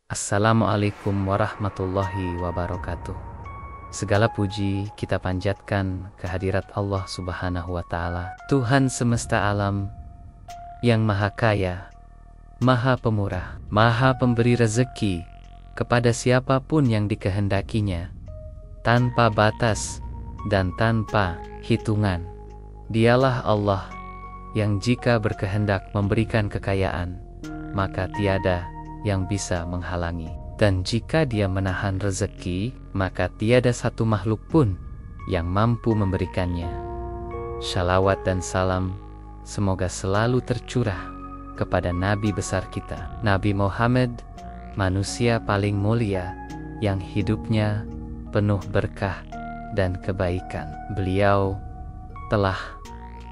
Assalamualaikum warahmatullahi wabarakatuh. Segala puji kita panjatkan kehadirat Allah Subhanahu wa Ta'ala, Tuhan semesta alam yang Maha Kaya, Maha Pemurah, Maha Pemberi rezeki kepada siapapun yang dikehendakinya, tanpa batas dan tanpa hitungan. Dialah Allah yang jika berkehendak memberikan kekayaan, maka tiada yang bisa menghalangi. Dan jika Dia menahan rezeki, maka tiada satu makhluk pun yang mampu memberikannya. Shalawat dan salam semoga selalu tercurah kepada Nabi besar kita, Nabi Muhammad, manusia paling mulia yang hidupnya penuh berkah dan kebaikan. Beliau telah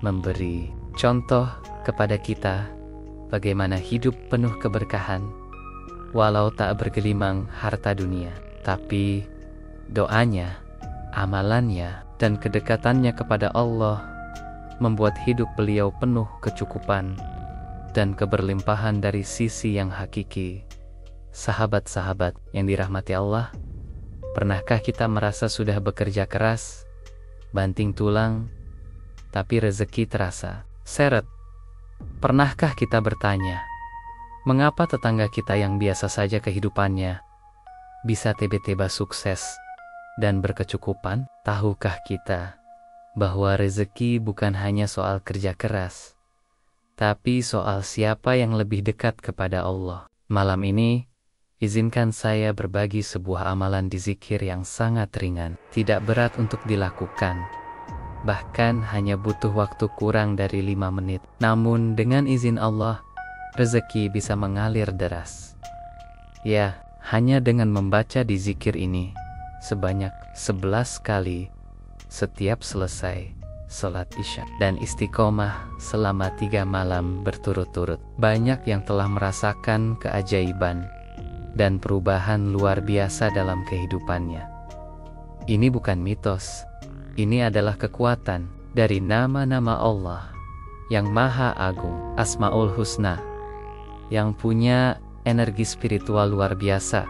memberi contoh kepada kita bagaimana hidup penuh keberkahan, walau tak bergelimang harta dunia, tapi doanya, amalannya, dan kedekatannya kepada Allah membuat hidup beliau penuh kecukupan dan keberlimpahan dari sisi yang hakiki. Sahabat-sahabat yang dirahmati Allah, pernahkah kita merasa sudah bekerja keras, banting tulang, tapi rezeki terasa seret? Pernahkah kita bertanya, mengapa tetangga kita yang biasa saja kehidupannya bisa tiba-tiba sukses dan berkecukupan? Tahukah kita bahwa rezeki bukan hanya soal kerja keras, tapi soal siapa yang lebih dekat kepada Allah? Malam ini, izinkan saya berbagi sebuah amalan di zikir yang sangat ringan, tidak berat untuk dilakukan, bahkan hanya butuh waktu kurang dari 5 menit. Namun dengan izin Allah, rezeki bisa mengalir deras. Ya, hanya dengan membaca di zikir ini sebanyak 11 kali setiap selesai sholat isya dan istiqomah selama 3 malam berturut-turut. Banyak yang telah merasakan keajaiban dan perubahan luar biasa dalam kehidupannya. Ini bukan mitos, ini adalah kekuatan dari nama-nama Allah yang Maha Agung, Asmaul Husna, yang punya energi spiritual luar biasa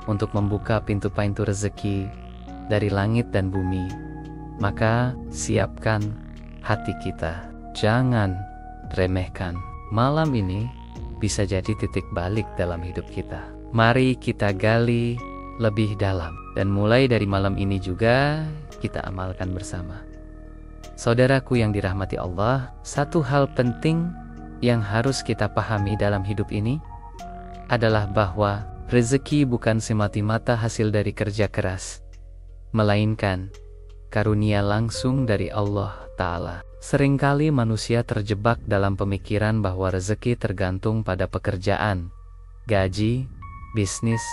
untuk membuka pintu-pintu rezeki dari langit dan bumi. Maka siapkan hati kita, jangan remehkan. Malam ini bisa jadi titik balik dalam hidup kita. Mari kita gali lebih dalam, dan mulai dari malam ini juga kita amalkan bersama. Saudaraku yang dirahmati Allah, satu hal penting yang harus kita pahami dalam hidup ini adalah bahwa rezeki bukan semata-mata hasil dari kerja keras, melainkan karunia langsung dari Allah Ta'ala. Seringkali manusia terjebak dalam pemikiran bahwa rezeki tergantung pada pekerjaan, gaji, bisnis,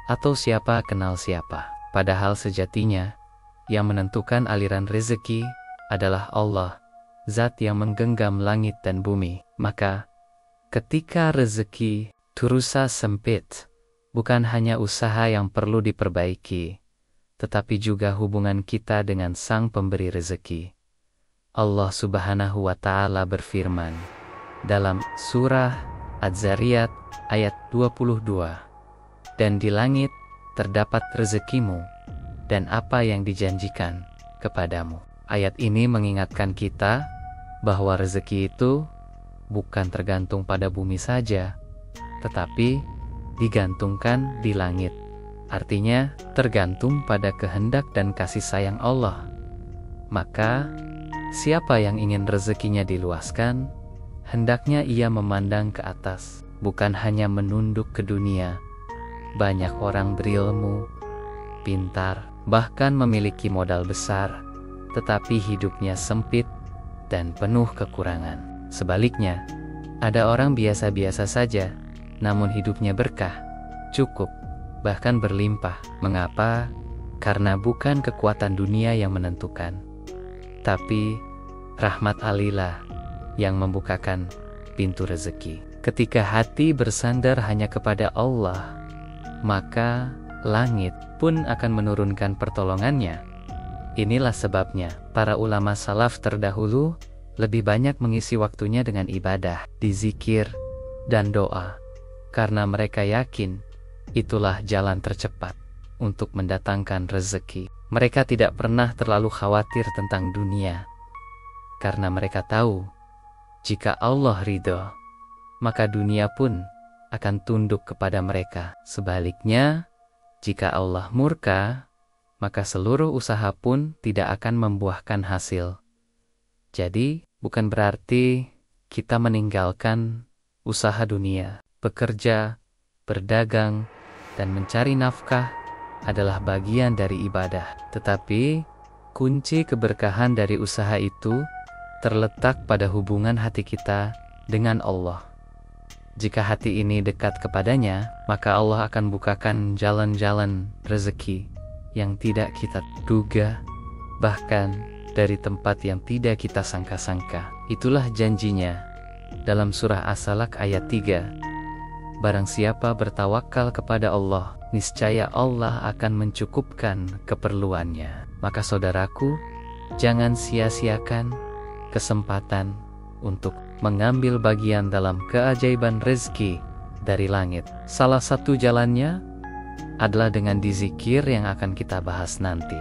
atau siapa kenal siapa. Padahal sejatinya, yang menentukan aliran rezeki adalah Allah, Zat yang menggenggam langit dan bumi. Maka, ketika rezeki terasa sempit, bukan hanya usaha yang perlu diperbaiki, tetapi juga hubungan kita dengan Sang Pemberi rezeki. Allah Subhanahu wa Ta'ala berfirman dalam surah Az-Zariyat ayat 22, "Dan di langit terdapat rezekimu dan apa yang dijanjikan kepadamu." Ayat ini mengingatkan kita bahwa rezeki itu bukan tergantung pada bumi saja, tetapi digantungkan di langit. Artinya tergantung pada kehendak dan kasih sayang Allah. Maka siapa yang ingin rezekinya diluaskan, hendaknya ia memandang ke atas, bukan hanya menunduk ke dunia. Banyak orang berilmu, pintar, bahkan memiliki modal besar, tetapi hidupnya sempit dan penuh kekurangan. Sebaliknya, ada orang biasa-biasa saja, namun hidupnya berkah, cukup, bahkan berlimpah. Mengapa? Karena bukan kekuatan dunia yang menentukan, tapi rahmat Allah yang membukakan pintu rezeki. Ketika hati bersandar hanya kepada Allah, maka langit pun akan menurunkan pertolongannya. Inilah sebabnya para ulama salaf terdahulu lebih banyak mengisi waktunya dengan ibadah, di zikir, dan doa, karena mereka yakin itulah jalan tercepat untuk mendatangkan rezeki. Mereka tidak pernah terlalu khawatir tentang dunia, karena mereka tahu, jika Allah ridho, maka dunia pun akan tunduk kepada mereka. Sebaliknya, jika Allah murka, maka seluruh usaha pun tidak akan membuahkan hasil. Jadi, bukan berarti kita meninggalkan usaha dunia. Bekerja, berdagang, dan mencari nafkah adalah bagian dari ibadah. Tetapi, kunci keberkahan dari usaha itu terletak pada hubungan hati kita dengan Allah. Jika hati ini dekat kepadanya, maka Allah akan bukakan jalan-jalan rezeki yang tidak kita duga, bahkan dari tempat yang tidak kita sangka-sangka. Itulah janjinya dalam surah As-Salak ayat 3. Barang siapa bertawakal kepada Allah, niscaya Allah akan mencukupkan keperluannya. Maka saudaraku, jangan sia-siakan kesempatan untuk mengambil bagian dalam keajaiban rezeki dari langit. Salah satu jalannya adalah dengan dizikir yang akan kita bahas nanti.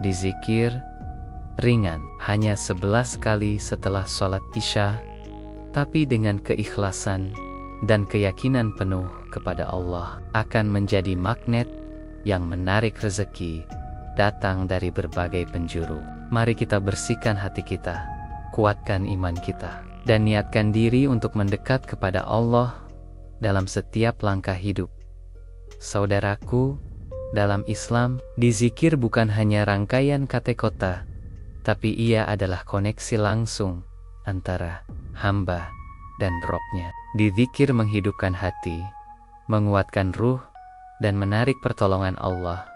Dizikir ringan, hanya 11 kali setelah sholat Isya, tapi dengan keikhlasan dan keyakinan penuh kepada Allah, akan menjadi magnet yang menarik rezeki datang dari berbagai penjuru. Mari kita bersihkan hati kita, kuatkan iman kita, dan niatkan diri untuk mendekat kepada Allah dalam setiap langkah hidup. Saudaraku, dalam Islam, dizikir bukan hanya rangkaian kata-kata, tapi ia adalah koneksi langsung antara hamba dan Robnya. Dizikir menghidupkan hati, menguatkan ruh, dan menarik pertolongan Allah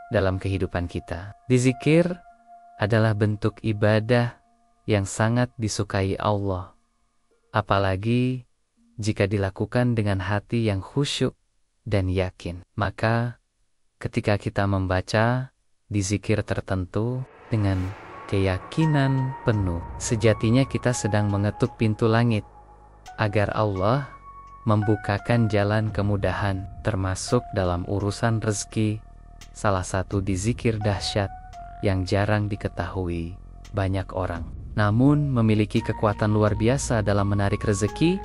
dalam kehidupan kita. Dizikir adalah bentuk ibadah yang sangat disukai Allah, apalagi jika dilakukan dengan hati yang khusyuk dan yakin. Maka ketika kita membaca dizikir tertentu dengan keyakinan penuh, sejatinya kita sedang mengetuk pintu langit agar Allah membukakan jalan kemudahan, termasuk dalam urusan rezeki. Salah satu dizikir dahsyat yang jarang diketahui banyak orang, namun memiliki kekuatan luar biasa dalam menarik rezeki,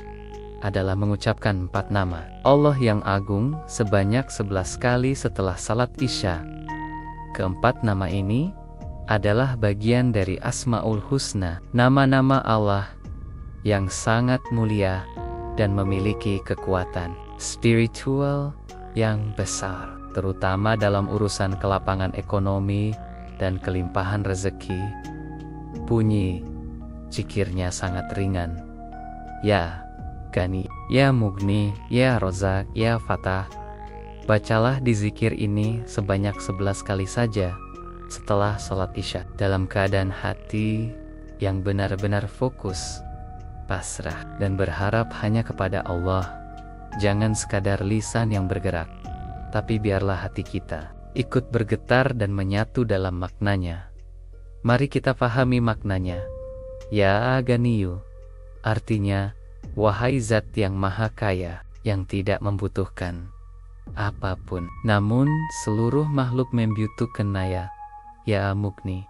adalah mengucapkan 4 nama Allah yang agung sebanyak 11 kali setelah salat Isya. Keempat nama ini adalah bagian dari Asmaul Husna, nama-nama Allah yang sangat mulia dan memiliki kekuatan spiritual yang besar, terutama dalam urusan kelapangan ekonomi dan kelimpahan rezeki. Bunyi zikirnya sangat ringan. Ya Gani, Ya Mugni, Ya Rozak, Ya Fatah. Bacalah di zikir ini sebanyak 11 kali saja setelah sholat Isya, dalam keadaan hati yang benar-benar fokus, pasrah, dan berharap hanya kepada Allah. Jangan sekadar lisan yang bergerak, tapi biarlah hati kita ikut bergetar dan menyatu dalam maknanya. Mari kita pahami maknanya. Ya Ganiyu, artinya, wahai zat yang maha kaya, yang tidak membutuhkan apapun, namun seluruh makhluk membutuhkannya. Ya Mugni,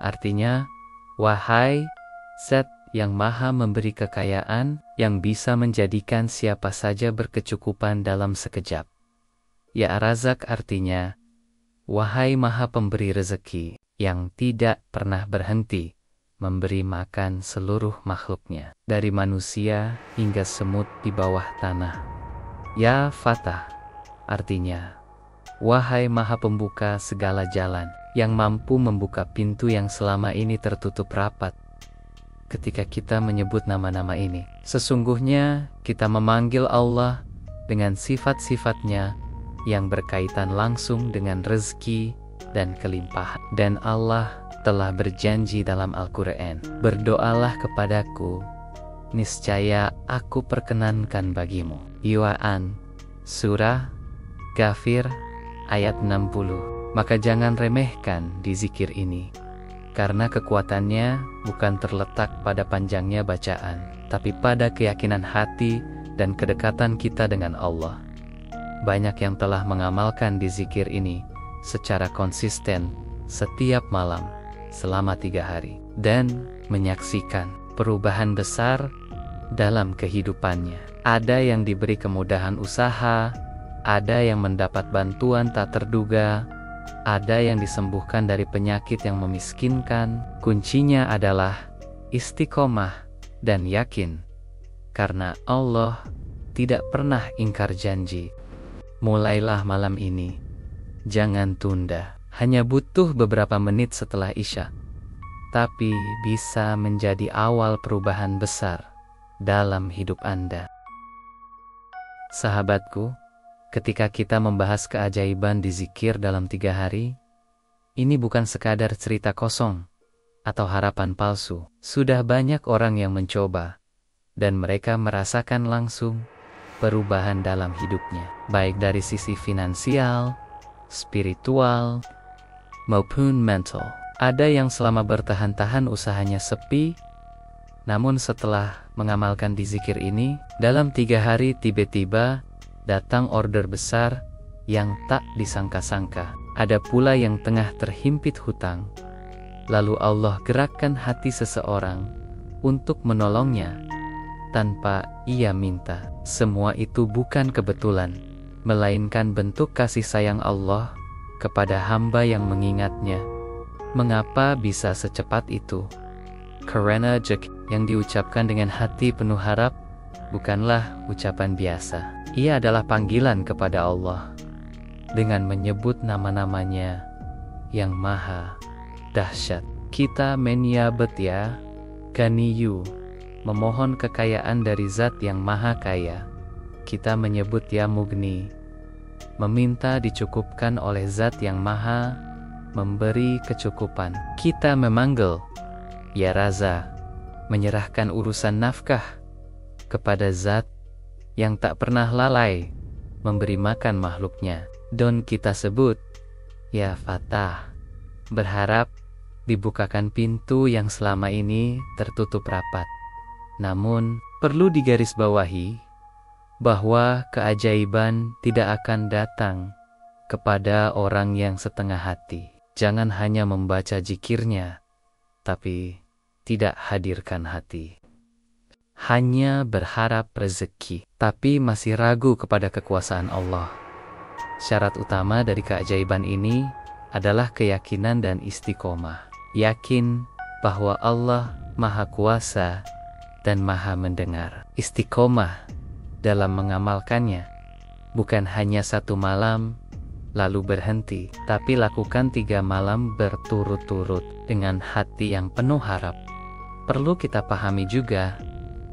artinya, wahai zat yang maha memberi kekayaan, yang bisa menjadikan siapa saja berkecukupan dalam sekejap. Ya Razak, artinya, wahai maha pemberi rezeki, yang tidak pernah berhenti memberi makan seluruh makhluknya, dari manusia hingga semut di bawah tanah. Ya Fatah, artinya, wahai maha pembuka segala jalan, yang mampu membuka pintu yang selama ini tertutup rapat. Ketika kita menyebut nama-nama ini, sesungguhnya kita memanggil Allah dengan sifat-sifatnya yang berkaitan langsung dengan rezeki dan kelimpahan. Dan Allah telah berjanji dalam Al-Quran, berdoalah kepadaku, niscaya aku perkenankan bagimu. Yu'an, Surah Ghafir, ayat 60. Maka jangan remehkan di zikir ini, karena kekuatannya bukan terletak pada panjangnya bacaan, tapi pada keyakinan hati dan kedekatan kita dengan Allah. Banyak yang telah mengamalkan di zikir ini secara konsisten setiap malam selama 3 hari dan menyaksikan perubahan besar dalam kehidupannya. Ada yang diberi kemudahan usaha, ada yang mendapat bantuan tak terduga, ada yang disembuhkan dari penyakit yang memiskinkan. Kuncinya adalah istiqomah dan yakin, karena Allah tidak pernah ingkar janji. Mulailah malam ini, jangan tunda. Hanya butuh beberapa menit setelah Isya, tapi bisa menjadi awal perubahan besar dalam hidup Anda. Sahabatku, ketika kita membahas keajaiban di zikir dalam 3 hari, ini bukan sekadar cerita kosong atau harapan palsu. Sudah banyak orang yang mencoba, dan mereka merasakan langsung perubahan dalam hidupnya, baik dari sisi finansial, spiritual, maupun mental. Ada yang selama bertahan-tahan usahanya sepi, namun setelah mengamalkan di zikir ini, dalam 3 hari tiba-tiba datang order besar yang tak disangka-sangka. Ada pula yang tengah terhimpit hutang, lalu Allah gerakkan hati seseorang untuk menolongnya tanpa ia minta. Semua itu bukan kebetulan, melainkan bentuk kasih sayang Allah kepada hamba yang mengingatnya. Mengapa bisa secepat itu? Karena yang diucapkan dengan hati penuh harap bukanlah ucapan biasa. Ia adalah panggilan kepada Allah dengan menyebut nama-namanya yang maha dahsyat. Kita menyebut ya Ganiyu, memohon kekayaan dari zat yang maha kaya. Kita menyebut ya Mugni, meminta dicukupkan oleh zat yang maha memberi kecukupan. Kita memanggil ya Raza, menyerahkan urusan nafkah kepada zat yang tak pernah lalai memberi makan makhluknya. Dan kita sebut ya Fatah, berharap dibukakan pintu yang selama ini tertutup rapat. Namun, perlu digarisbawahi bahwa keajaiban tidak akan datang kepada orang yang setengah hati. Jangan hanya membaca zikirnya, tapi tidak hadirkan hati. Hanya berharap rezeki, tapi masih ragu kepada kekuasaan Allah. Syarat utama dari keajaiban ini adalah keyakinan dan istiqomah. Yakin bahwa Allah Maha Kuasa dan Maha Mendengar. Istiqomah dalam mengamalkannya, bukan hanya 1 malam lalu berhenti, tapi lakukan 3 malam berturut-turut dengan hati yang penuh harap. Perlu kita pahami juga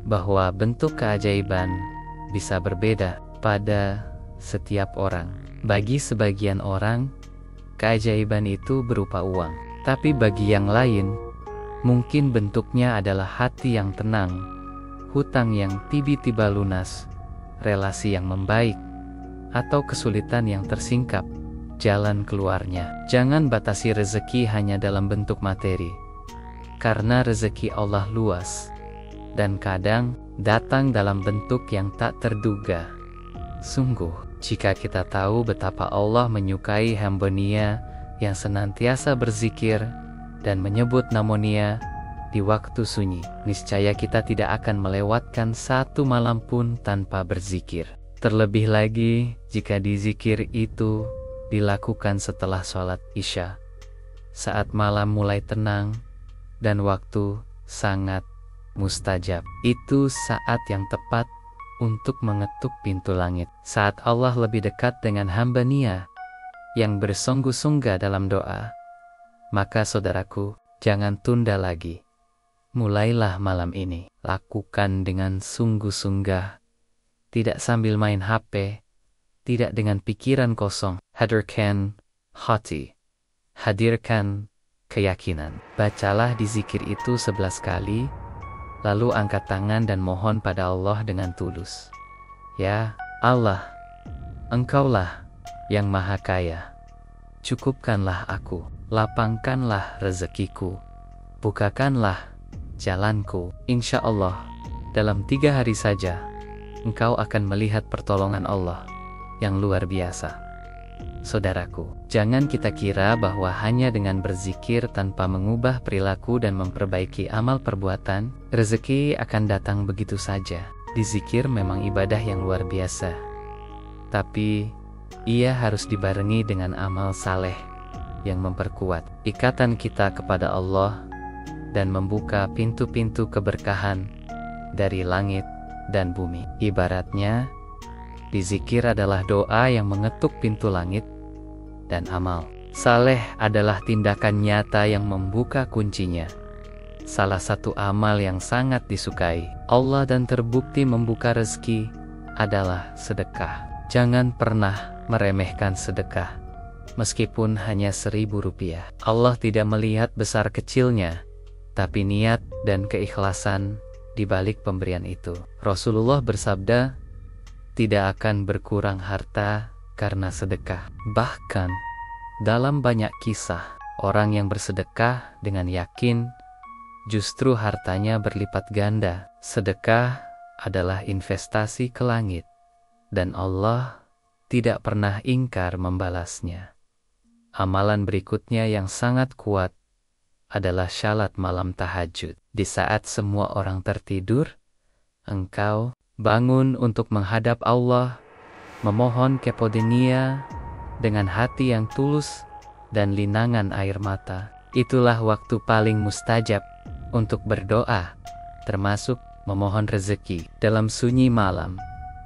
bahwa bentuk keajaiban bisa berbeda pada setiap orang. Bagi sebagian orang, keajaiban itu berupa uang, tapi bagi yang lain, mungkin bentuknya adalah hati yang tenang, hutang yang tiba-tiba lunas, relasi yang membaik, atau kesulitan yang tersingkap jalan keluarnya. Jangan batasi rezeki hanya dalam bentuk materi, karena rezeki Allah luas dan kadang datang dalam bentuk yang tak terduga. Sungguh, jika kita tahu betapa Allah menyukai hamba-Nya yang senantiasa berzikir dan menyebut nama-Nya di waktu sunyi, niscaya kita tidak akan melewatkan 1 malam pun tanpa berzikir. Terlebih lagi jika zikir itu dilakukan setelah sholat Isya, saat malam mulai tenang dan waktu sangat mustajab. Itu saat yang tepat untuk mengetuk pintu langit, saat Allah lebih dekat dengan hamba-Nya yang bersungguh-sungguh dalam doa. Maka saudaraku, jangan tunda lagi. Mulailah malam ini, lakukan dengan sungguh-sungguh, tidak sambil main HP, tidak dengan pikiran kosong. Hadirkan hati, hadirkan keyakinan. Bacalah di zikir itu 11 kali, lalu angkat tangan dan mohon pada Allah dengan tulus. Ya Allah, Engkaulah yang maha kaya. Cukupkanlah aku, lapangkanlah rezekiku, bukakanlah jalanku. Insya Allah, dalam 3 hari saja, engkau akan melihat pertolongan Allah yang luar biasa. Saudaraku, jangan kita kira bahwa hanya dengan berzikir tanpa mengubah perilaku dan memperbaiki amal perbuatan, rezeki akan datang begitu saja. Dizikir memang ibadah yang luar biasa, tapi ia harus dibarengi dengan amal saleh yang memperkuat ikatan kita kepada Allah dan membuka pintu-pintu keberkahan dari langit dan bumi. Ibaratnya, dizikir adalah doa yang mengetuk pintu langit, dan amal saleh adalah tindakan nyata yang membuka kuncinya. Salah satu amal yang sangat disukai Allah dan terbukti membuka rezeki adalah sedekah. Jangan pernah meremehkan sedekah, meskipun hanya Rp1.000. Allah tidak melihat besar kecilnya, tapi niat dan keikhlasan di balik pemberian itu. Rasulullah bersabda, tidak akan berkurang harta karena sedekah. Bahkan, dalam banyak kisah, orang yang bersedekah dengan yakin, justru hartanya berlipat ganda. Sedekah adalah investasi ke langit, dan Allah tidak pernah ingkar membalasnya. Amalan berikutnya yang sangat kuat adalah salat malam tahajud. Di saat semua orang tertidur, engkau bangun untuk menghadap Allah, memohon kepada-Nya dengan hati yang tulus dan linangan air mata. Itulah waktu paling mustajab untuk berdoa, termasuk memohon rezeki. Dalam sunyi malam,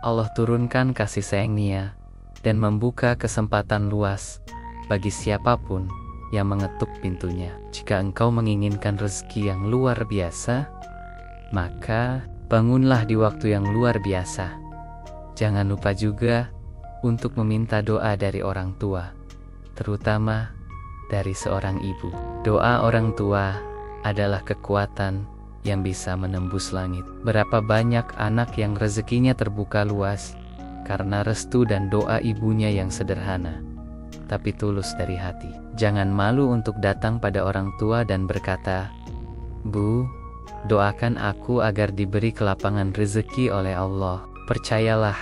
Allah turunkan kasih sayang-Nya dan membuka kesempatan luas bagi siapapun yang mengetuk pintunya. Jika engkau menginginkan rezeki yang luar biasa, maka bangunlah di waktu yang luar biasa. Jangan lupa juga untuk meminta doa dari orang tua, terutama dari seorang ibu. Doa orang tua adalah kekuatan yang bisa menembus langit. Berapa banyak anak yang rezekinya terbuka luas karena restu dan doa ibunya yang sederhana, tapi tulus dari hati. Jangan malu untuk datang pada orang tua dan berkata, "Bu, doakan aku agar diberi kelapangan rezeki oleh Allah." Percayalah,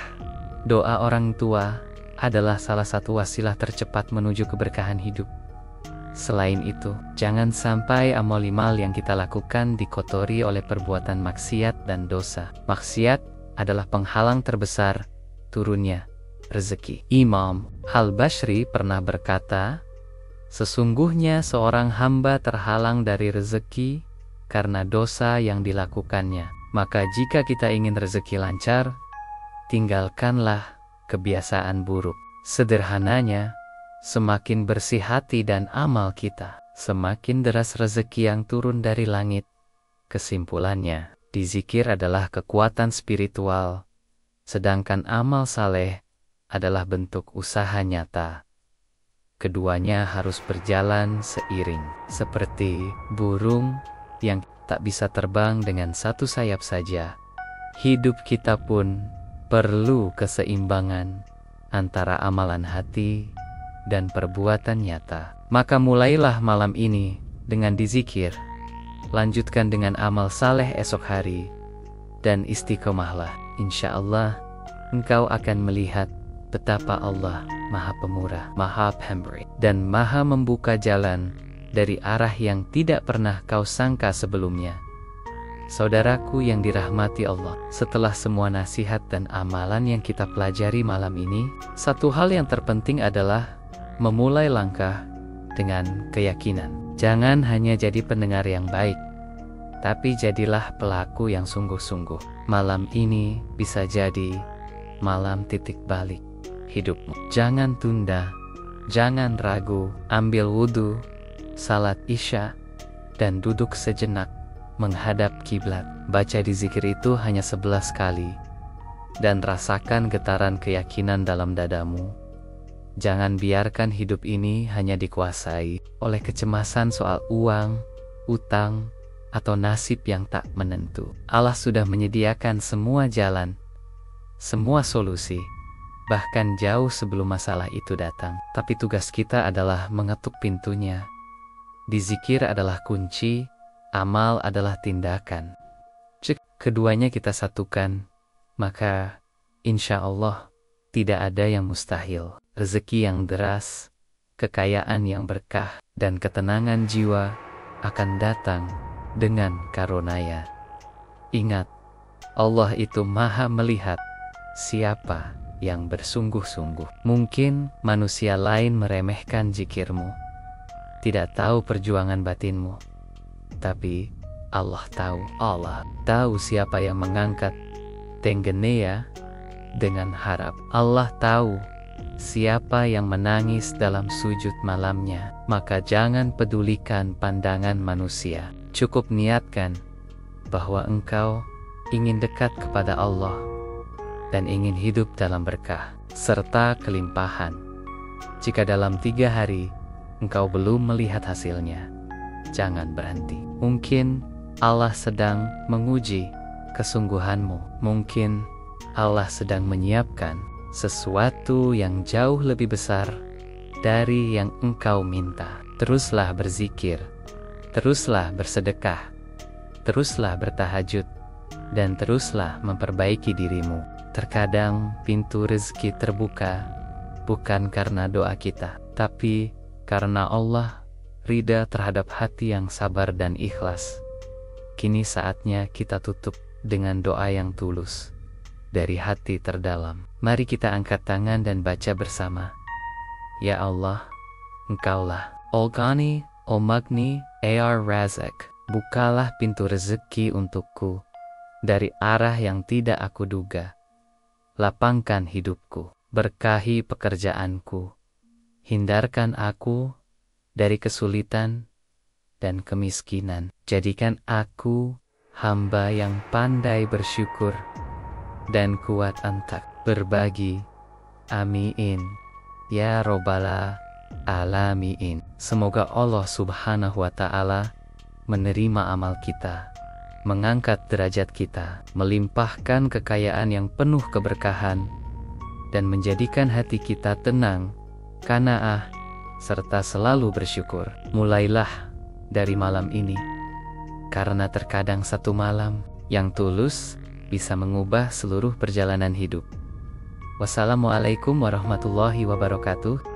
doa orang tua adalah salah satu wasilah tercepat menuju keberkahan hidup. Selain itu, jangan sampai amal-amal yang kita lakukan dikotori oleh perbuatan maksiat dan dosa. Maksiat adalah penghalang terbesar turunnya rezeki. Imam Al-Bashri pernah berkata, sesungguhnya seorang hamba terhalang dari rezeki karena dosa yang dilakukannya. Maka jika kita ingin rezeki lancar, tinggalkanlah kebiasaan buruk. Sederhananya, semakin bersih hati dan amal kita, semakin deras rezeki yang turun dari langit. Kesimpulannya, dizikir adalah kekuatan spiritual, sedangkan amal saleh adalah bentuk usaha nyata. Keduanya harus berjalan seiring, seperti burung yang tak bisa terbang dengan satu sayap saja. Hidup kita pun perlu keseimbangan antara amalan hati dan perbuatan nyata. Maka mulailah malam ini dengan dizikir, lanjutkan dengan amal saleh esok hari, dan istiqomahlah. Insya Allah, engkau akan melihat betapa Allah Maha Pemurah, Maha Pemberi, dan Maha membuka jalan dari arah yang tidak pernah kau sangka sebelumnya. Saudaraku yang dirahmati Allah, setelah semua nasihat dan amalan yang kita pelajari malam ini, satu hal yang terpenting adalah memulai langkah dengan keyakinan. Jangan hanya jadi pendengar yang baik, tapi jadilah pelaku yang sungguh-sungguh. Malam ini bisa jadi malam titik balik hidupmu. Jangan tunda, jangan ragu. Ambil wudhu, salat isya, dan duduk sejenak menghadap kiblat. Baca di zikir itu hanya 11 kali, dan rasakan getaran keyakinan dalam dadamu. Jangan biarkan hidup ini hanya dikuasai oleh kecemasan soal uang, utang, atau nasib yang tak menentu. Allah sudah menyediakan semua jalan, semua solusi, bahkan jauh sebelum masalah itu datang. Tapi tugas kita adalah mengetuk pintunya. Dizikir adalah kunci, amal adalah tindakan. Jika keduanya kita satukan, maka insya Allah tidak ada yang mustahil. Rezeki yang deras, kekayaan yang berkah, dan ketenangan jiwa akan datang dengan karunia. Ingat, Allah itu maha melihat siapa yang bersungguh-sungguh. Mungkin manusia lain meremehkan zikirmu, tidak tahu perjuangan batinmu, tapi Allah tahu. Allah tahu siapa yang mengangkat tenggenea dengan harap. Allah tahu siapa yang menangis dalam sujud malamnya. Maka jangan pedulikan pandangan manusia. Cukup niatkan bahwa engkau ingin dekat kepada Allah dan ingin hidup dalam berkah serta kelimpahan. Jika dalam 3 hari engkau belum melihat hasilnya, jangan berhenti. Mungkin Allah sedang menguji kesungguhanmu. Mungkin Allah sedang menyiapkan sesuatu yang jauh lebih besar dari yang engkau minta. Teruslah berzikir, teruslah bersedekah, teruslah bertahajud, dan teruslah memperbaiki dirimu. Terkadang pintu rezeki terbuka bukan karena doa kita, tapi karena Allah ridha terhadap hati yang sabar dan ikhlas. Kini saatnya kita tutup dengan doa yang tulus dari hati terdalam. Mari kita angkat tangan dan baca bersama. Ya Allah, Engkaulah Al-Ghani, Al-Maghni, Ar-Razak. Bukalah pintu rezeki untukku dari arah yang tidak aku duga. Lapangkan hidupku, berkahi pekerjaanku, hindarkan aku dari kesulitan dan kemiskinan. Jadikan aku hamba yang pandai bersyukur dan kuat untuk berbagi. Amin. Ya Rabbal Alamin. Semoga Allah Subhanahu wa Ta'ala menerima amal kita, mengangkat derajat kita, melimpahkan kekayaan yang penuh keberkahan, dan menjadikan hati kita tenang, qanaah, serta selalu bersyukur. Mulailah dari malam ini, karena terkadang satu malam yang tulus bisa mengubah seluruh perjalanan hidup. Wassalamualaikum warahmatullahi wabarakatuh.